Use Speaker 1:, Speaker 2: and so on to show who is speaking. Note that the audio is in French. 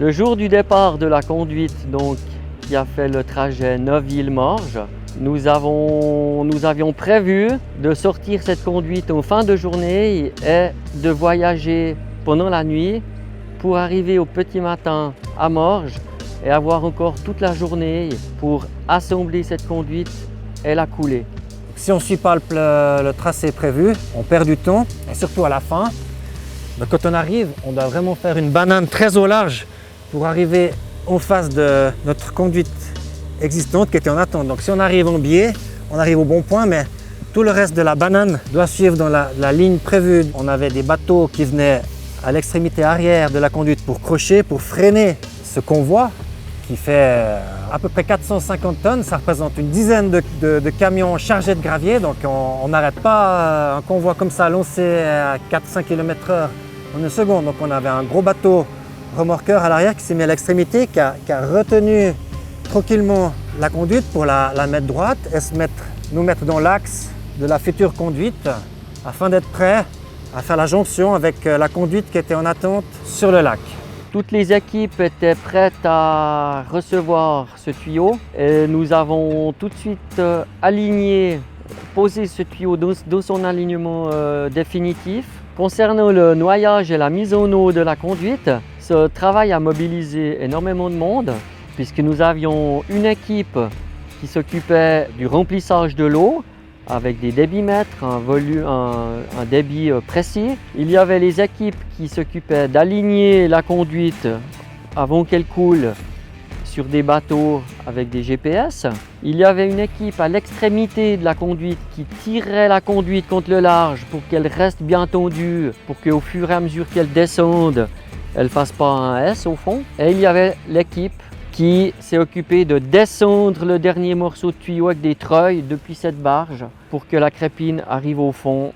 Speaker 1: Le jour du départ de la conduite, donc, qui a fait le trajet Neuville-Morges, nous avions prévu de sortir cette conduite en fin de journée et de voyager pendant la nuit pour arriver au petit matin à Morges et avoir encore toute la journée pour assembler cette conduite et la couler.
Speaker 2: Si on ne suit pas le tracé prévu, on perd du temps et surtout à la fin. Donc quand on arrive, on doit vraiment faire une banane très au large pour arriver en face de notre conduite existante qui était en attente. Donc si on arrive en biais, on arrive au bon point, mais tout le reste de la banane doit suivre dans la ligne prévue. On avait des bateaux qui venaient à l'extrémité arrière de la conduite pour crocher, pour freiner ce convoi qui fait à peu près 450 tonnes. Ça représente une dizaine de camions chargés de gravier. Donc on n'arrête pas un convoi comme ça lancé à 4-5 km/h en une seconde. Donc on avait un gros bateau remorqueur à l'arrière qui s'est mis à l'extrémité, qui a retenu tranquillement la conduite pour la mettre droite et nous mettre dans l'axe de la future conduite afin d'être prêt à faire la jonction avec la conduite qui était en attente sur le lac.
Speaker 1: Toutes les équipes étaient prêtes à recevoir ce tuyau et nous avons tout de suite posé ce tuyau dans son alignement définitif. Concernant le noyage et la mise en eau de la conduite, ce travail a mobilisé énormément de monde puisque nous avions une équipe qui s'occupait du remplissage de l'eau avec des débitmètres, un débit précis. Il y avait les équipes qui s'occupaient d'aligner la conduite avant qu'elle coule sur des bateaux avec des GPS. Il y avait une équipe à l'extrémité de la conduite qui tirait la conduite contre le large pour qu'elle reste bien tendue, pour qu'au fur et à mesure qu'elle descende, elle ne fasse pas un S au fond. Et il y avait l'équipe qui s'est occupé de descendre le dernier morceau de tuyau avec des treuils depuis cette barge pour que la crépine arrive au fond